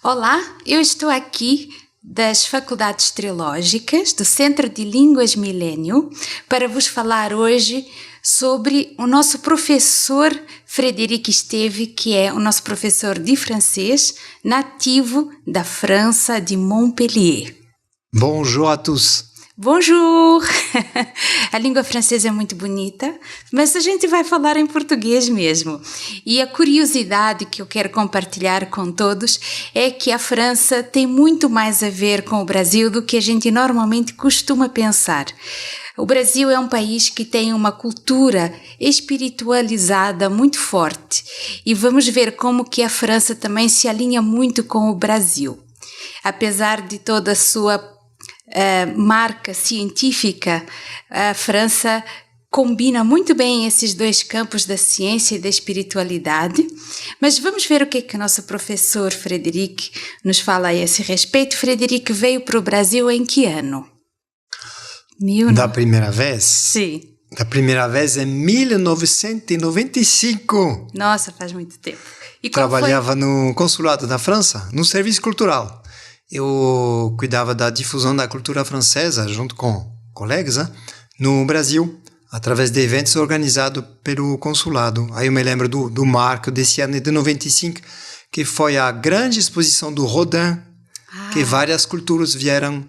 Olá, eu estou aqui das Faculdades Trilógicas do Centro de Línguas Milênio para vos falar hoje sobre o nosso professor Frédéric Esteve, que é o nosso professor de francês nativo da França, de Montpellier. Bonjour à tous. Bonjour! A língua francesa é muito bonita, mas a gente vai falar em português mesmo. E a curiosidade que eu quero compartilhar com todos é que a França tem muito mais a ver com o Brasil do que a gente normalmente costuma pensar. O Brasil é um país que tem uma cultura espiritualizada muito forte e vamos ver como que a França também se alinha muito com o Brasil. Apesar de toda a sua marca científica, a França combina muito bem esses dois campos da ciência e da espiritualidade, mas vamos ver o que o nosso professor Frédéric nos fala a esse respeito. Frédéric veio para o Brasil em que ano? Da primeira vez? Sim. Da primeira vez em 1995. Nossa, faz muito tempo. E trabalhava no consulado da França, no serviço cultural. Eu cuidava da difusão da cultura francesa, junto com colegas, no Brasil, através de eventos organizados pelo consulado. Aí eu me lembro do marco desse ano de 95, que foi a grande exposição do Rodin, que várias esculturas vieram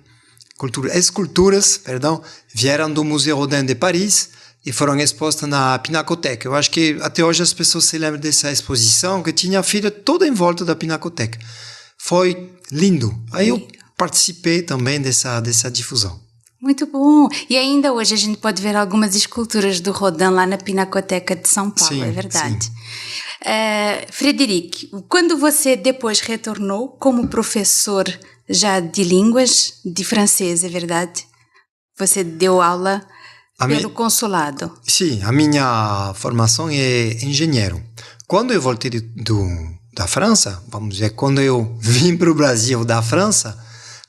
do Museu Rodin de Paris e foram expostas na Pinacoteca. Eu acho que até hoje as pessoas se lembram dessa exposição, que tinha a filha toda em volta da Pinacoteca. Foi lindo. Aí eu participei também dessa difusão. Muito bom. E ainda hoje a gente pode ver algumas esculturas do Rodin lá na Pinacoteca de São Paulo, sim, é verdade. Frédéric, quando você depois retornou como professor já de línguas, de francês, é verdade? Você deu aula pelo consulado? Sim, a minha formação é engenheiro. Quando eu voltei da França, vamos dizer, quando eu vim para o Brasil da França,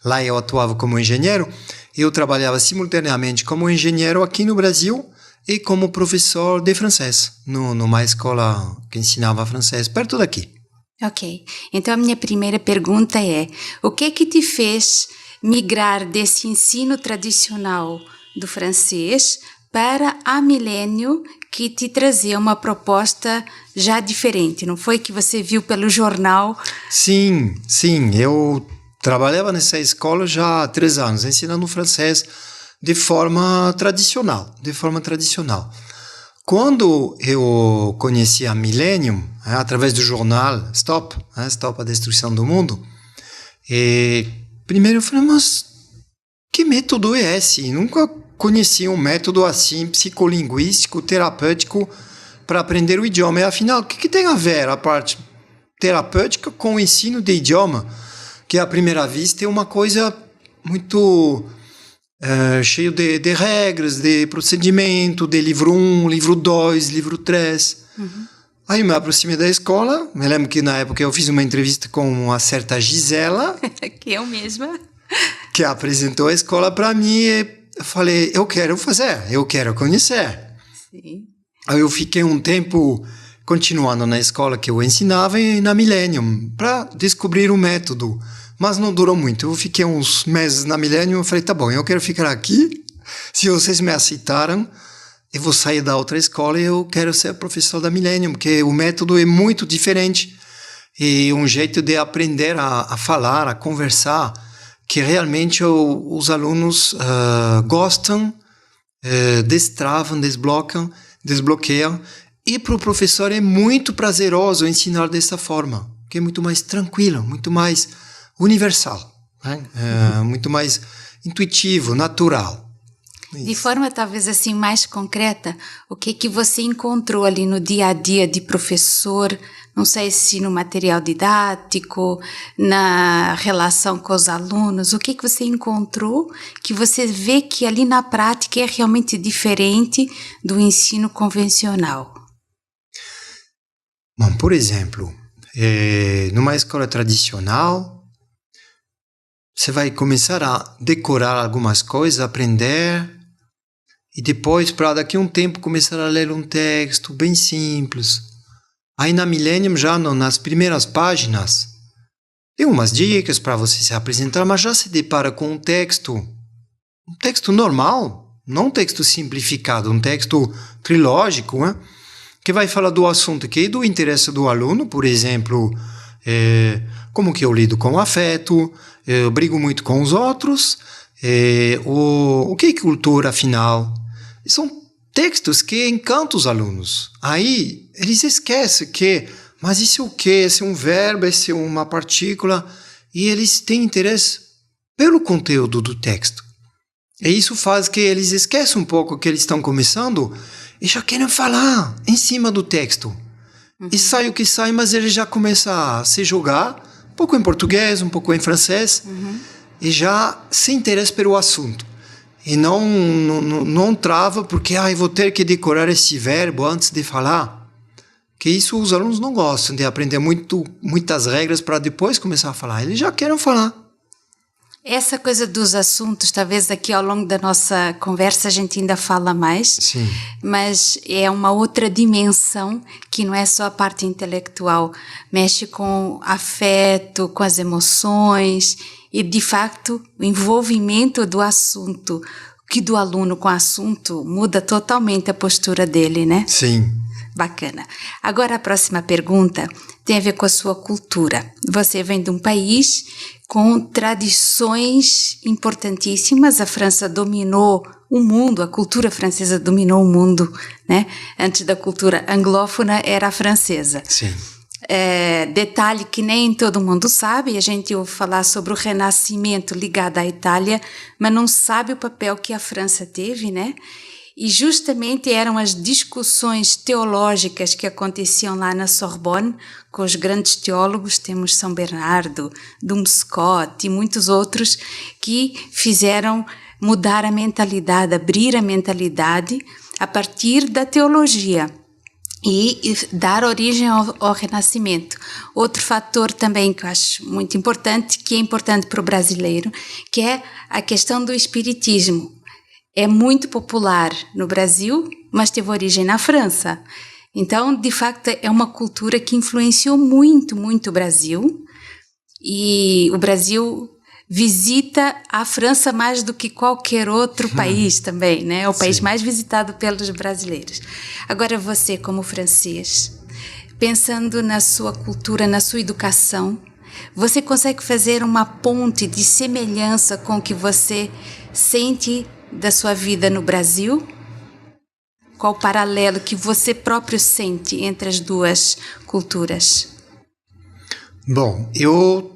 lá eu atuava como engenheiro, eu trabalhava simultaneamente como engenheiro aqui no Brasil e como professor de francês, numa escola que ensinava francês perto daqui. Ok, então a minha primeira pergunta é, o que te fez migrar desse ensino tradicional do francês para a Milênio, que te trazia uma proposta já diferente, não foi que você viu pelo jornal? Sim, eu trabalhava nessa escola já há 3 anos, ensinando francês de forma tradicional. Quando eu conheci a Millennium, através do jornal Stop a Destruição do Mundo, primeiro eu falei, mas que método é esse? Nunca conheci um método assim, psicolinguístico, terapêutico, para aprender o idioma. E afinal, o que tem a ver a parte terapêutica com o ensino de idioma? Que à primeira vista é uma coisa muito cheio de regras, de procedimento, de livro 1, livro 2, livro 3. Uhum. Aí eu me aproximei da escola, me lembro que na época eu fiz uma entrevista com uma certa Gisela. Que eu mesma. Que apresentou a escola para mim e eu falei, eu quero conhecer. Sim. Aí eu fiquei um tempo continuando na escola que eu ensinava e na Millennium para descobrir o método. Mas não durou muito. Eu fiquei uns meses na Millennium e falei, tá bom, eu quero ficar aqui. Se vocês me aceitaram, eu vou sair da outra escola e eu quero ser professor da Millennium, porque o método é muito diferente. E um jeito de aprender a falar, a conversar, que realmente os alunos gostam, destravam, desbloqueiam. E para o professor é muito prazeroso ensinar dessa forma, que é muito mais tranquilo, muito mais universal, né? Muito mais intuitivo, natural. De forma talvez assim mais concreta, o que você encontrou ali no dia a dia de professor, não sei se no material didático, na relação com os alunos, o que você encontrou que você vê que ali na prática é realmente diferente do ensino convencional? Bom, por exemplo, numa escola tradicional, você vai começar a decorar algumas coisas, aprender, e depois, para daqui a um tempo, começar a ler um texto bem simples. Aí na Millennium, já nas primeiras páginas, Tem umas dicas para você se apresentar, mas já se depara com um texto normal, não um texto simplificado, um texto trilógico, né? Que vai falar do assunto que é do interesse do aluno, por exemplo, como que eu lido com o afeto, eu brigo muito com os outros, o que é cultura, afinal. São textos que encantam os alunos. Aí eles esquecem mas isso é o quê? Esse é um verbo, esse é uma partícula, e eles têm interesse pelo conteúdo do texto. E isso faz que eles esqueçam um pouco que eles estão começando e já querem falar em cima do texto. E sai o que sai, mas ele já começa a se jogar, um pouco em português, um pouco em francês, e já se interessa pelo assunto. E não trava porque eu vou ter que decorar esse verbo antes de falar. Que isso os alunos não gostam, de aprender muitas regras para depois começar a falar. Eles já querem falar. Essa coisa dos assuntos, talvez aqui ao longo da nossa conversa a gente ainda fala mais. Sim. Mas é uma outra dimensão que não é só a parte intelectual. Mexe com afeto, com as emoções e, de facto, o envolvimento do assunto, que do aluno com o assunto muda totalmente a postura dele, né? Sim. Bacana. Agora a próxima pergunta tem a ver com a sua cultura. Você vem de um país com tradições importantíssimas. A França dominou o mundo, a cultura francesa dominou o mundo, né? Antes da cultura anglófona era a francesa. Sim. Detalhe que nem todo mundo sabe, a gente ouve falar sobre o Renascimento ligado à Itália, mas não sabe o papel que a França teve, né? E justamente eram as discussões teológicas que aconteciam lá na Sorbonne, com os grandes teólogos, temos São Bernardo, Dom Scott e muitos outros, que fizeram mudar a mentalidade, abrir a mentalidade a partir da teologia e dar origem ao Renascimento. Outro fator também que eu acho muito importante, que é importante para o brasileiro, que é a questão do espiritismo. É muito popular no Brasil, mas teve origem na França. Então, de facto, é uma cultura que influenciou muito, muito o Brasil. E o Brasil visita a França mais do que qualquer outro país também, né? É o país mais visitado pelos brasileiros. Agora, você, como francês, pensando na sua cultura, na sua educação, você consegue fazer uma ponte de semelhança com o que você sente da sua vida no Brasil? Qual o paralelo que você próprio sente entre as duas culturas? Bom, eu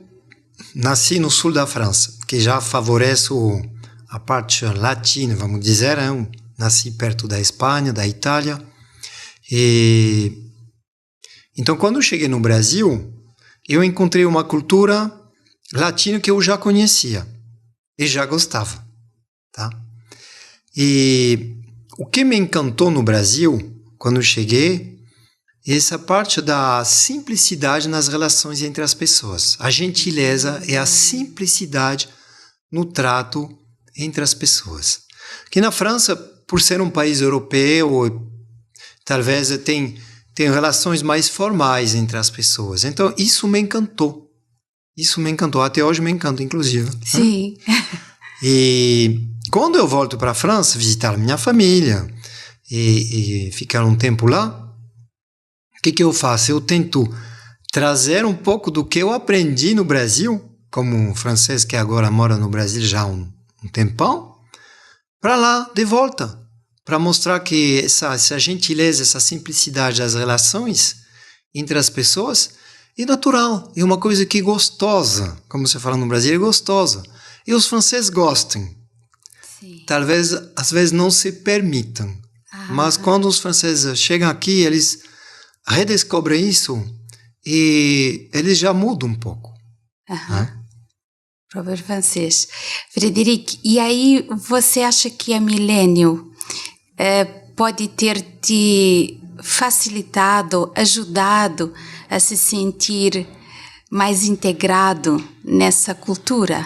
nasci no sul da França, que já favorece a parte latina, vamos dizer. Eu nasci perto da Espanha, da Itália. Então, quando eu cheguei no Brasil, eu encontrei uma cultura latina que eu já conhecia e já gostava, tá? E o que me encantou no Brasil, quando eu cheguei, é essa parte da simplicidade nas relações entre as pessoas. A gentileza é a simplicidade no trato entre as pessoas. Que na França, por ser um país europeu, talvez tem relações mais formais entre as pessoas. Então, isso me encantou. Isso me encantou. Até hoje me encanta, inclusive. Sim. E quando eu volto para a França, visitar a minha família e ficar um tempo lá, o que eu faço? Eu tento trazer um pouco do que eu aprendi no Brasil, como um francês que agora mora no Brasil já há um tempão, para lá, de volta, para mostrar que essa gentileza, essa simplicidade das relações entre as pessoas é natural, é uma coisa que é gostosa, como você fala no Brasil, é gostosa. E os franceses gostam. Sim. Talvez, às vezes, não se permitam. Mas quando os franceses chegam aqui, eles redescobrem isso e eles já mudam um pouco. Próprio francês. Frederic, e aí você acha que a Millennium pode ter te facilitado, ajudado a se sentir mais integrado nessa cultura?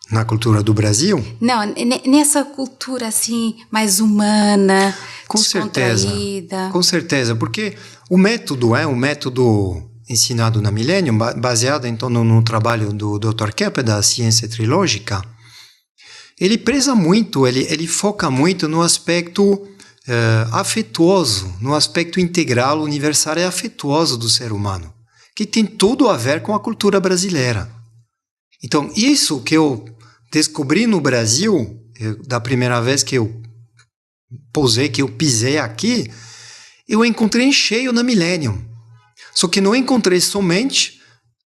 Na cultura do Brasil? Não, nessa cultura assim mais humana, com descontraída. certeza, com certeza, porque o método ensinado na Millennium, baseado então no trabalho do Dr. Keppe, da ciência trilógica, ele preza muito, ele foca muito no aspecto afetuoso, no aspecto integral, universal e afetuoso do ser humano, que tem tudo a ver com a cultura brasileira. Então, isso que eu descobri no Brasil, da primeira vez que eu pisei aqui, eu encontrei cheio na Millennium. Só que não encontrei somente,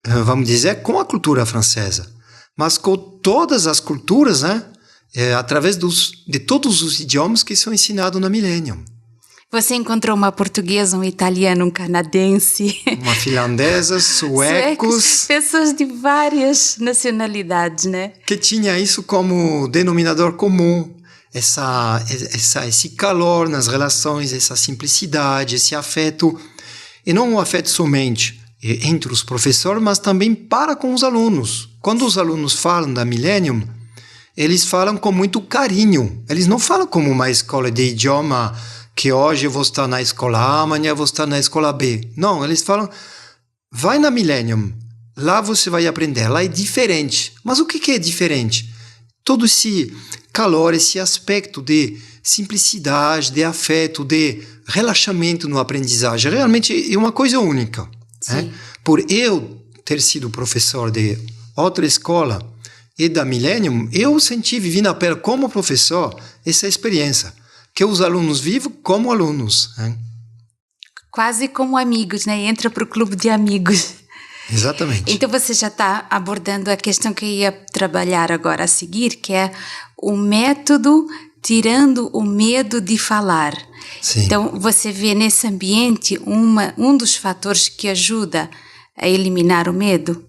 vamos dizer, com a cultura francesa, mas com todas as culturas, né? Através de todos os idiomas que são ensinados na Millennium. Você encontrou uma portuguesa, um italiano, um canadense. Uma finlandesa, suecos. Pessoas de várias nacionalidades, né? Que tinha isso como denominador comum. Esse calor nas relações, essa simplicidade, esse afeto. E não o afeto somente entre os professores, mas também para com os alunos. Quando os alunos falam da Millennium, eles falam com muito carinho. Eles não falam como uma escola de idioma que hoje eu vou estar na escola A, amanhã eu vou estar na escola B. Não, eles falam, vai na Millennium, lá você vai aprender, lá é diferente. Mas o que é diferente? Todo esse calor, esse aspecto de simplicidade, de afeto, de relaxamento no aprendizagem, realmente é uma coisa única. Né? Por eu ter sido professor de outra escola e da Millennium, eu vivi na pele como professor essa experiência, que os alunos vivem como alunos. Né? Quase como amigos, né? Entra para o clube de amigos. Exatamente. Então você já está abordando a questão que eu ia trabalhar agora a seguir, que é o método tirando o medo de falar. Sim. Então você vê nesse ambiente um dos fatores que ajuda a eliminar o medo?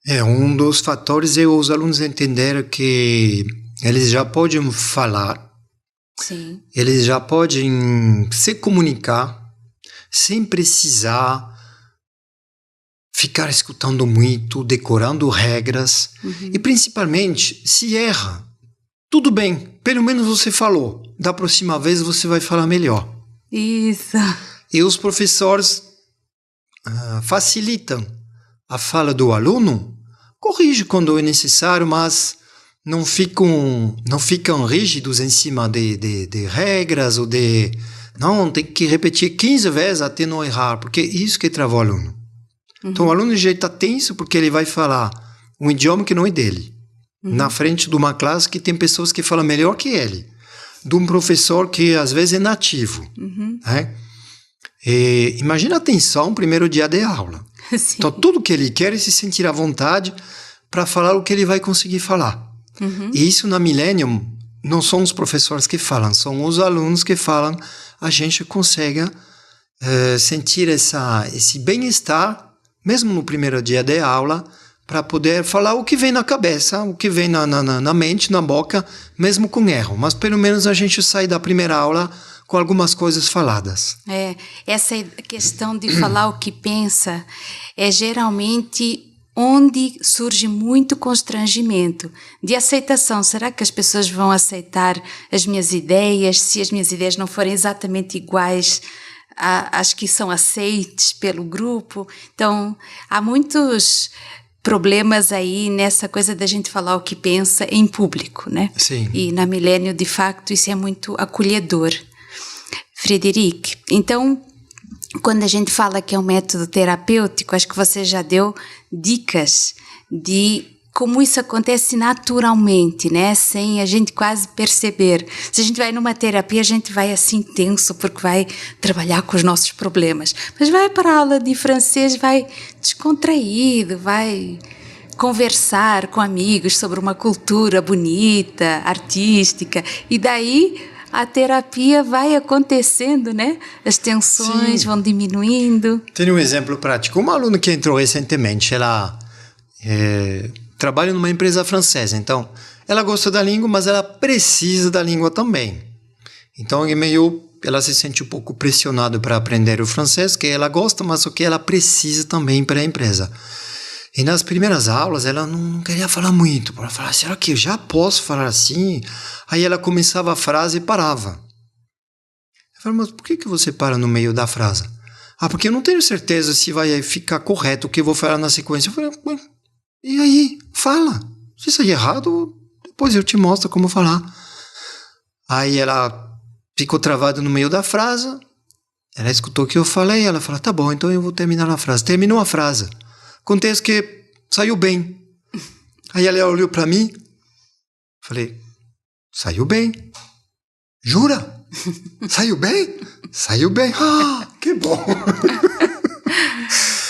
Um dos fatores é os alunos entenderem que eles já podem falar. Sim. Eles já podem se comunicar sem precisar ficar escutando muito, decorando regras. E principalmente, se erra, tudo bem, pelo menos você falou. Da próxima vez você vai falar melhor. Isso. E os professores facilitam a fala do aluno, corrige quando é necessário, mas não ficam rígidos em cima de regras ou de... Não, tem que repetir 15 vezes até não errar, porque é isso que trava o aluno. Então o aluno já está tenso porque ele vai falar um idioma que não é dele, na frente de uma classe que tem pessoas que falam melhor que ele, de um professor que às vezes é nativo. Né? Imagina a tensão no primeiro dia de aula. Sim. Então tudo que ele quer é se sentir à vontade para falar o que ele vai conseguir falar. E isso na Millennium não são os professores que falam, são os alunos que falam. A gente consegue sentir esse bem-estar, mesmo no primeiro dia de aula, para poder falar o que vem na cabeça, o que vem na mente, na boca, mesmo com erro. Mas pelo menos a gente sai da primeira aula com algumas coisas faladas. Essa questão de falar o que pensa é geralmente onde surge muito constrangimento de aceitação. Será que as pessoas vão aceitar as minhas ideias se as minhas ideias não forem exatamente iguais às que são aceites pelo grupo? Então, há muitos problemas aí nessa coisa da gente falar o que pensa em público, né? Sim. E na Millennium, de facto, isso é muito acolhedor. Frederic, então, quando a gente fala que é um método terapêutico, acho que você já deu dicas de como isso acontece naturalmente, né? Sem a gente quase perceber. Se a gente vai numa terapia, a gente vai assim tenso porque vai trabalhar com os nossos problemas. Mas vai para a aula de francês, vai descontraído, vai conversar com amigos sobre uma cultura bonita, artística, e daí a terapia vai acontecendo, né? As tensões vão diminuindo. Tem um exemplo prático. Uma aluna que entrou recentemente, ela trabalha numa empresa francesa. Então, ela gosta da língua, mas ela precisa da língua também. Então, ela se sente um pouco pressionada para aprender o francês, que ela gosta, mas o que ela precisa também para a empresa. E nas primeiras aulas, ela não queria falar muito. Ela falava, será que eu já posso falar assim? Aí ela começava a frase e parava. Eu falei, mas por que você para no meio da frase? Porque eu não tenho certeza se vai ficar correto o que eu vou falar na sequência. Eu falei, e aí? Fala. Se sair errado, depois eu te mostro como falar. Aí ela ficou travada no meio da frase. Ela escutou o que eu falei. Ela falou, tá bom, então eu vou terminar a frase. Terminou a frase. Acontece que saiu bem. Aí ela olhou para mim. Falei, saiu bem. Jura? Saiu bem? Saiu bem. Que bom.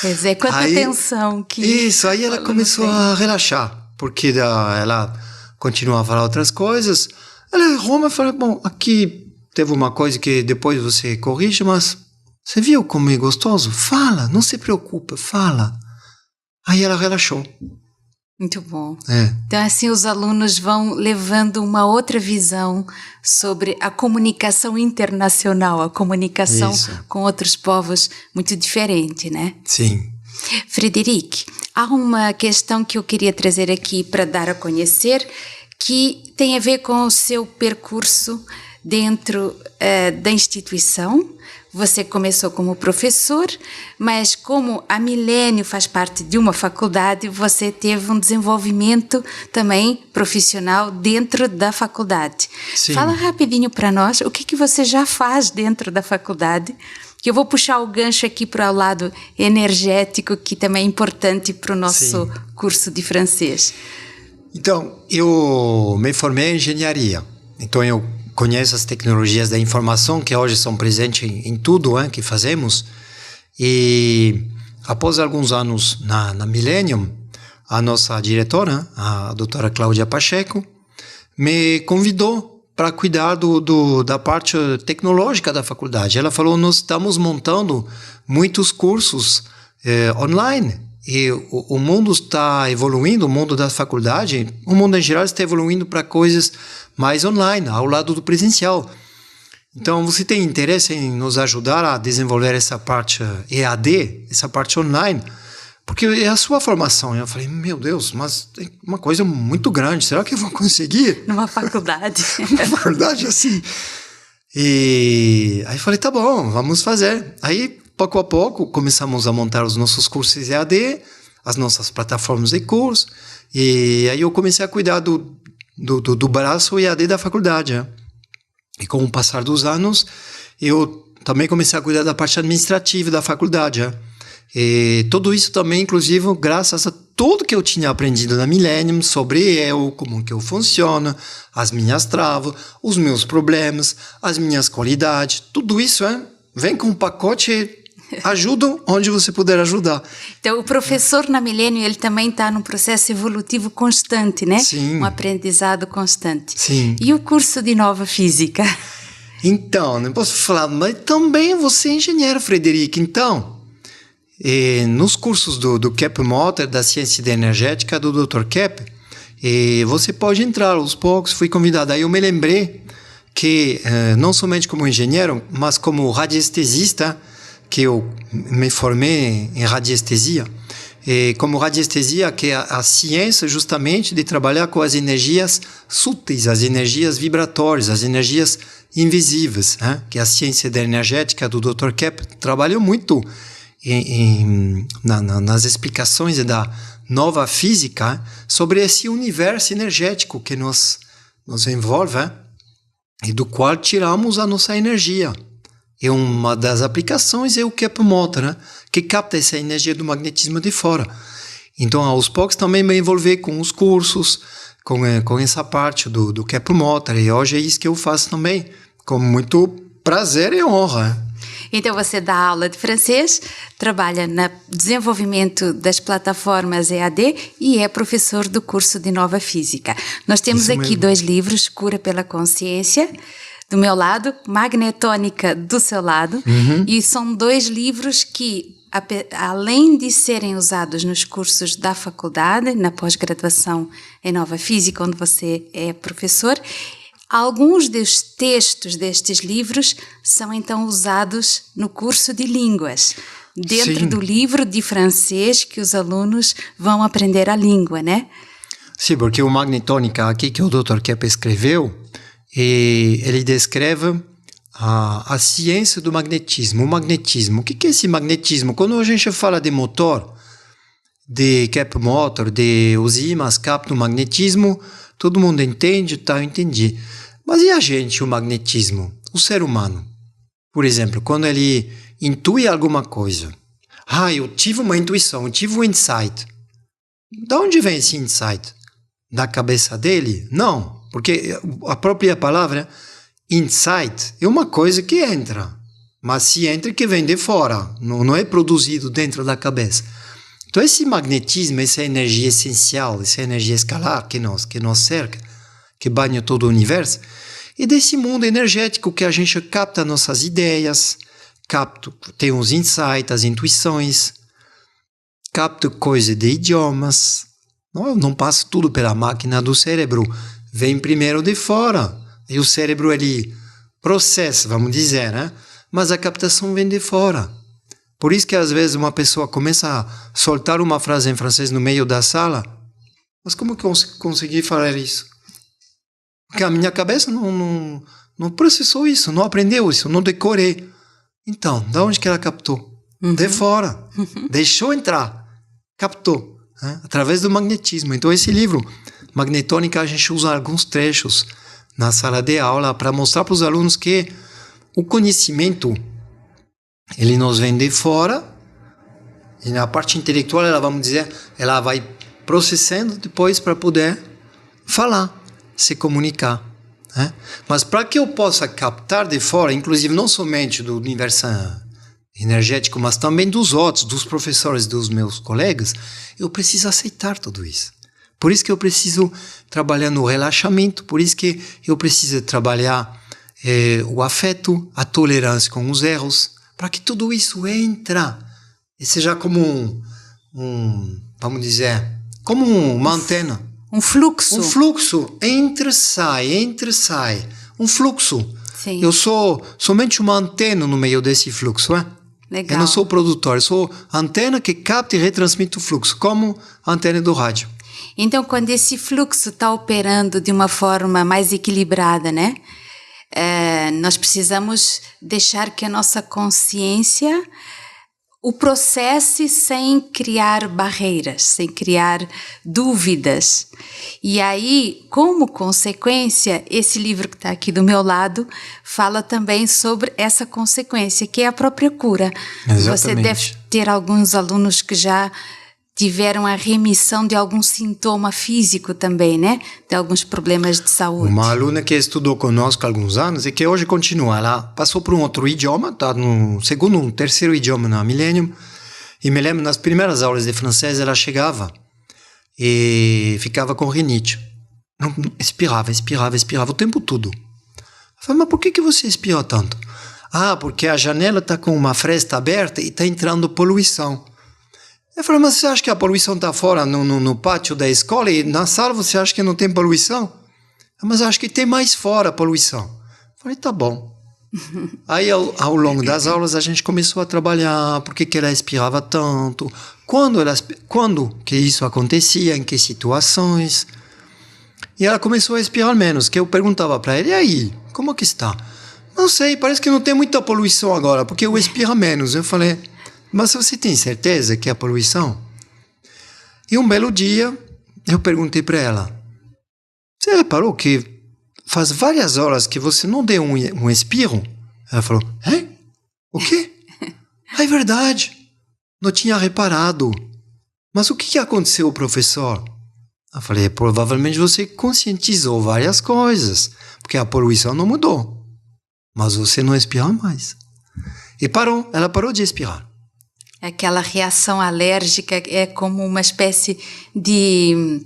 Pois é, quanta atenção que... Isso, aí ela começou a relaxar, porque ela continuou a falar outras coisas. Ela errou, mas falou, bom, aqui teve uma coisa que depois você corrige, mas você viu como é gostoso? Fala, não se preocupa, fala. Aí ela relaxou. Muito bom. Então, assim, os alunos vão levando uma outra visão sobre a comunicação internacional, a comunicação com outros povos muito diferente, né? Sim. Frederic, há uma questão que eu queria trazer aqui para dar a conhecer, que tem a ver com o seu percurso dentro da instituição. Você começou como professor, mas como a Milênio faz parte de uma faculdade, você teve um desenvolvimento também profissional dentro da faculdade. Sim. Fala rapidinho para nós o que você já faz dentro da faculdade, que eu vou puxar o gancho aqui para o lado energético, que também é importante para o nosso curso de francês. Então, eu me formei em engenharia. Então, eu conheço as tecnologias da informação que hoje são presentes em tudo que fazemos. E após alguns anos na Millennium, a nossa diretora, a doutora Cláudia Pacheco, me convidou para cuidar da parte tecnológica da faculdade. Ela falou, nós estamos montando muitos cursos online. E o mundo está evoluindo, o mundo da faculdade, o mundo em geral está evoluindo para coisas mais online, ao lado do presencial. Então, você tem interesse em nos ajudar a desenvolver essa parte EAD, essa parte online? Porque é a sua formação. Eu falei, meu Deus, mas é uma coisa muito grande, será que eu vou conseguir? Numa faculdade. Numa faculdade, assim. E aí falei, tá bom, vamos fazer. Aí, pouco a pouco, começamos a montar os nossos cursos EAD, as nossas plataformas de curso, e aí eu comecei a cuidar do braço EAD da faculdade. E com o passar dos anos, eu também comecei a cuidar da parte administrativa da faculdade. E tudo isso também, inclusive, graças a tudo que eu tinha aprendido na Millennium sobre como que eu funciono, as minhas travas, os meus problemas, as minhas qualidades, tudo isso vem com um pacote. Ajuda onde você puder ajudar. Então, o professor na Milênio, ele também está num processo evolutivo constante, né? Sim. Um aprendizado constante. Sim. E o curso de Nova Física? Então, não posso falar, mas também você é engenheiro, Frederic. Então, nos cursos do Kep Motter, da Ciência da Energética, do Dr. Kep, você pode entrar aos poucos. Fui convidado. Aí eu me lembrei que, não somente como engenheiro, mas como radiestesista, que eu me formei em radiestesia, e como radiestesia, que é a ciência justamente de trabalhar com as energias sutis, as energias vibratórias, as energias invisíveis, que a ciência da energética do Dr. Kep trabalhou muito nas explicações da nova física sobre esse universo energético que nos envolve e do qual tiramos a nossa energia. E uma das aplicações é o Kep Motter, que capta essa energia do magnetismo de fora. Então, aos poucos, também me envolvi com os cursos, com essa parte do Kep Motter. E hoje é isso que eu faço também, com muito prazer e honra. Então, você dá aula de francês, trabalha no desenvolvimento das plataformas EAD e é professor do curso de Nova Física. Nós temos isso aqui mesmo. 2 livros, Cura pela Consciência, do meu lado, Magnetônica do seu lado, e são 2 livros que, além de serem usados nos cursos da faculdade, na pós-graduação em Nova Física, onde você é professor, alguns dos textos destes livros são então usados no curso de línguas, dentro do livro de francês que os alunos vão aprender a língua, né? Sim, porque o Magnetônica aqui que o Dr. Kep escreveu, e ele descreve a ciência do magnetismo, o magnetismo. O que é esse magnetismo? Quando a gente fala de motor, de cap motor, de os ímãs captam o magnetismo, todo mundo entende, tá, eu entendi. Mas e a gente, o magnetismo? O ser humano, por exemplo, quando ele intui alguma coisa. Eu tive uma intuição, eu tive um insight. De onde vem esse insight? Da cabeça dele? Não, porque a própria palavra insight é uma coisa que entra, mas se entra que vem de fora, não é produzido dentro da cabeça. Então esse magnetismo, essa energia essencial, essa energia escalar que nos cerca, que banha todo o universo, é desse mundo energético que a gente capta nossas ideias, tem os insights, as intuições, capta coisa de idiomas, não passa tudo pela máquina do cérebro, vem primeiro de fora, e o cérebro ele processa, vamos dizer, né? Mas a captação vem de fora. Por isso que às vezes uma pessoa começa a soltar uma frase em francês no meio da sala, mas como que eu consegui falar isso? Porque a minha cabeça não processou isso, não aprendeu isso, não decorei. Então, de onde que ela captou? De fora. Deixou entrar. Captou. Né? Através do magnetismo. Então, esse livro, Magnetônica, a gente usa alguns trechos na sala de aula para mostrar para os alunos que o conhecimento, ele nos vem de fora, e na parte intelectual, vamos dizer, ela vai processando depois para poder falar, se comunicar. Né? Mas para que eu possa captar de fora, inclusive não somente do universo energético, mas também dos outros, dos professores, dos meus colegas, eu preciso aceitar tudo isso. Por isso que eu preciso trabalhar no relaxamento, por isso que eu preciso trabalhar o afeto, a tolerância com os erros, para que tudo isso entre e seja como vamos dizer, como uma antena. Um fluxo. Um fluxo, entra, sai. Um fluxo. Sim. Eu sou somente uma antena no meio desse fluxo, é? Legal. Eu não sou produtor, eu sou antena que capta e retransmite o fluxo, como a antena do rádio. Então, quando esse fluxo está operando de uma forma mais equilibrada, né? Nós precisamos deixar que a nossa consciência o processe sem criar barreiras, sem criar dúvidas. E aí, como consequência, esse livro que está aqui do meu lado fala também sobre essa consequência, que é a própria cura. Exatamente. Você deve ter alguns alunos que já tiveram a remissão de algum sintoma físico também, né? De alguns problemas de saúde. Uma aluna que estudou conosco há alguns anos e que hoje continua, ela passou por um outro idioma, está no segundo, um terceiro idioma na Millennium, e me lembro, nas primeiras aulas de francês, ela chegava e ficava com rinite. Espirrava o tempo todo. Eu falei, mas por que você espirra tanto? Porque a janela está com uma fresta aberta e está entrando poluição. Eu falei, mas você acha que a poluição está fora no pátio da escola e na sala você acha que não tem poluição? Mas eu acho que tem mais fora a poluição. Eu falei, tá bom. Aí ao longo das aulas a gente começou a trabalhar, por que ela espirrava tanto, quando que isso acontecia, em que situações. E ela começou a espirrar menos, que eu perguntava para ela, e aí, como que está? Não sei, parece que não tem muita poluição agora, porque eu espirro menos. Eu falei, mas você tem certeza que é a poluição? E um belo dia, eu perguntei para ela, você reparou que faz várias horas que você não deu um espirro? Ela falou, o quê? É verdade, não tinha reparado. Mas o que aconteceu, professor? Eu falei, provavelmente você conscientizou várias coisas, porque a poluição não mudou, mas você não espirra mais. E ela parou de espirrar. Aquela reação alérgica é como uma espécie de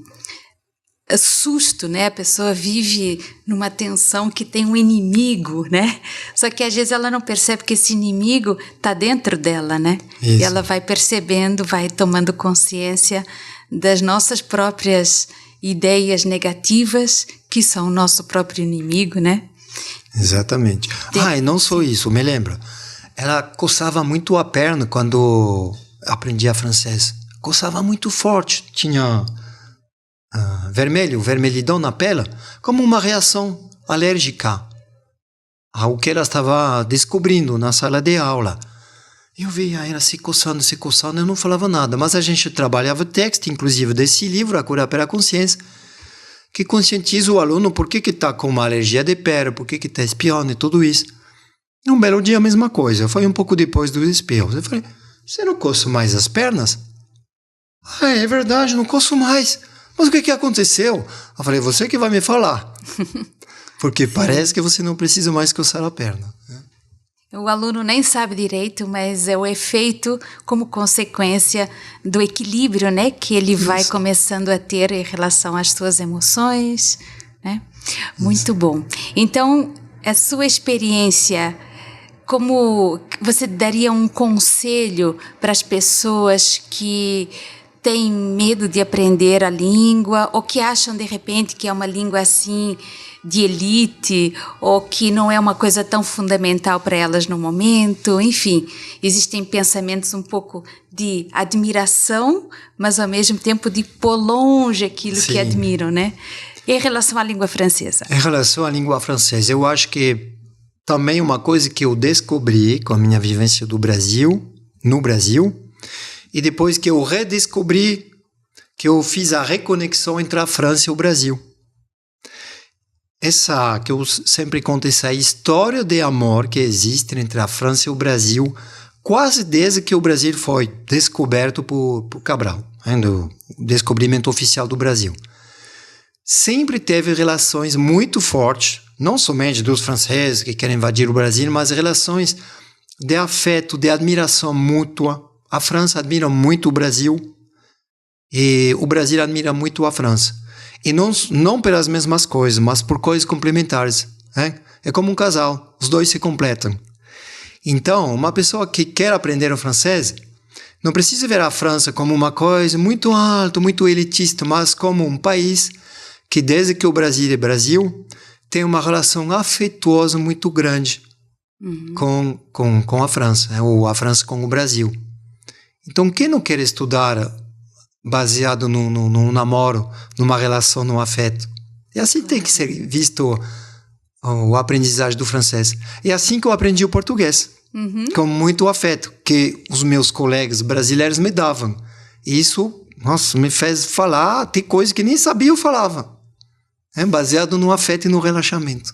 susto, né? A pessoa vive numa tensão que tem um inimigo, né? Só que às vezes ela não percebe que esse inimigo está dentro dela, né? Isso. E ela vai percebendo, vai tomando consciência das nossas próprias ideias negativas, que são o nosso próprio inimigo, né? Exatamente. E não só isso, me lembra. Ela coçava muito a perna quando aprendia francês. Coçava muito forte. Tinha vermelhidão na pele, como uma reação alérgica. ao que ela estava descobrindo na sala de aula. Eu via ela se coçando, eu não falava nada, mas a gente trabalhava o texto, inclusive desse livro, A Cura pela Consciência, que conscientiza o aluno por que está com uma alergia de pele, por que está espiando e tudo isso. Um belo dia a mesma coisa, foi um pouco depois dos espirros. Eu falei, você não coça mais as pernas? Ah, é verdade, não coço mais. Mas o que aconteceu? Eu falei, você que vai me falar. Porque parece que você não precisa mais coçar a perna. O aluno nem sabe direito, mas é o efeito como consequência do equilíbrio, né, que ele vai começando a ter em relação às suas emoções, né? Muito bom. Então, a sua experiência, como você daria um conselho para as pessoas que têm medo de aprender a língua ou que acham de repente que é uma língua assim de elite ou que não é uma coisa tão fundamental para elas no momento? Enfim, existem pensamentos um pouco de admiração, mas ao mesmo tempo de pôr longe aquilo que admiram, né? Em relação à língua francesa? Em relação à língua francesa, eu acho que também uma coisa que eu descobri com a minha vivência no Brasil, e depois que eu redescobri, que eu fiz a reconexão entre a França e o Brasil. Essa, que eu sempre conto, essa história de amor que existe entre a França e o Brasil, quase desde que o Brasil foi descoberto por Cabral, do descobrimento oficial do Brasil. Sempre teve relações muito fortes, não somente dos franceses que querem invadir o Brasil, mas relações de afeto, de admiração mútua. A França admira muito o Brasil e o Brasil admira muito a França. E não pelas mesmas coisas, mas por coisas complementares. É como um casal, os dois se completam. Então, uma pessoa que quer aprender o francês não precisa ver a França como uma coisa muito alta, muito elitista, mas como um país que, desde que o Brasil é Brasil, tem uma relação afetuosa muito grande com a França, ou a França com o Brasil. Então, quem não quer estudar baseado num namoro, numa relação, num afeto? E assim tem que ser visto o aprendizagem do francês. E assim que eu aprendi o português, com muito afeto, que os meus colegas brasileiros me davam. E isso, nossa, me fez falar, tem coisas que nem sabia eu falava. Baseado no afeto e no relaxamento.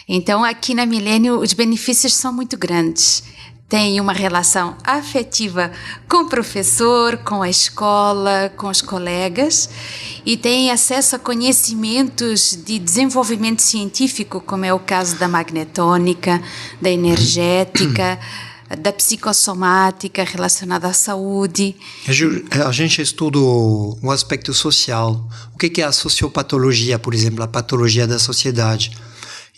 Então, aqui na Milênio, os benefícios são muito grandes. Tem uma relação afetiva com o professor, com a escola, com os colegas, e tem acesso a conhecimentos de desenvolvimento científico, como é o caso da magnetônica, da energética, da psicossomática relacionada à saúde. A gente estuda o aspecto social. O que é a sociopatologia, por exemplo, a patologia da sociedade.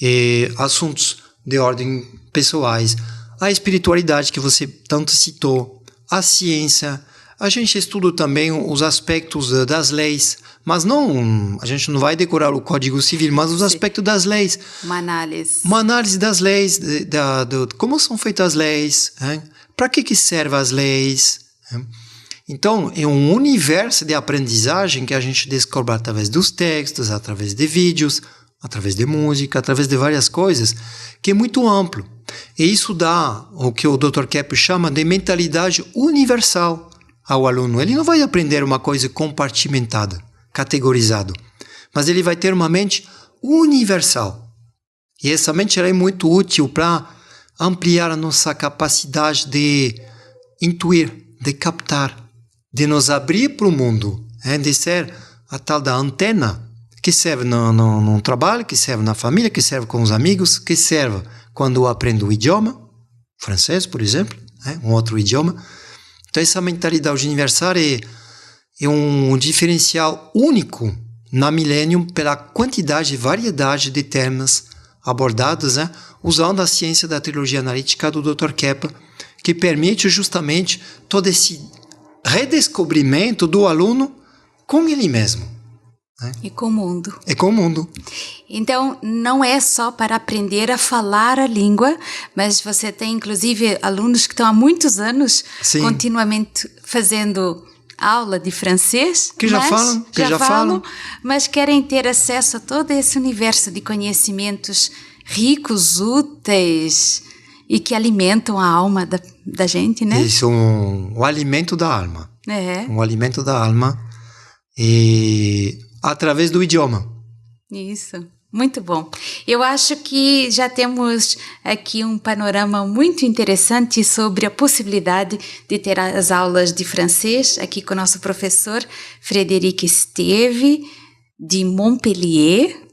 E assuntos de ordem pessoais. A espiritualidade que você tanto citou, a ciência. A gente estuda também os aspectos das leis, mas não, a gente não vai decorar o Código Civil, mas os aspectos das leis. Uma análise das leis, como são feitas as leis, para que servem as leis. Então, é um universo de aprendizagem que a gente descobre através dos textos, através de vídeos, através de música, através de várias coisas, que é muito amplo. E isso dá o que o Dr. Kepp chama de mentalidade universal ao aluno. Ele não vai aprender uma coisa compartimentada, categorizada, mas ele vai ter uma mente universal. E essa mente é muito útil para ampliar a nossa capacidade de intuir, de captar, de nos abrir para o mundo, de ser a tal da antena que serve no trabalho, que serve na família, que serve com os amigos, que serve quando eu aprendo o idioma, francês, por exemplo, um outro idioma. Então, essa mentalidade universal é um diferencial único na Millennium pela quantidade e variedade de temas abordados, usando a ciência da trilogia analítica do Dr. Kepp, que permite justamente todo esse redescobrimento do aluno com ele mesmo. E com o mundo. E com o mundo. Então, não é só para aprender a falar a língua, mas você tem, inclusive, alunos que estão há muitos anos continuamente fazendo aula de francês. Que já falam. Mas querem ter acesso a todo esse universo de conhecimentos ricos, úteis e que alimentam a alma da gente, né? Isso, o alimento da alma. É. Um alimento da alma e através do idioma. Isso, muito bom. Eu acho que já temos aqui um panorama muito interessante sobre a possibilidade de ter as aulas de francês aqui com o nosso professor Frederic Esteve, de Montpellier.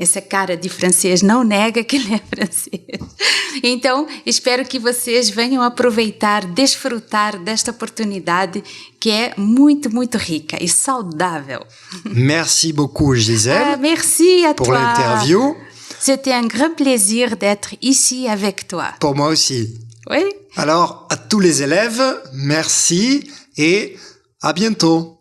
Essa cara de francês não nega que ele é francês. Então, espero que vocês venham aproveitar, desfrutar desta oportunidade que é muito, muito rica e saudável. Merci beaucoup, Gisèle. Merci à pour toi. l'interview. C'était un grand plaisir d'être ici avec toi. Pour moi aussi. Oui. Alors, à tous les élèves, merci et à bientôt.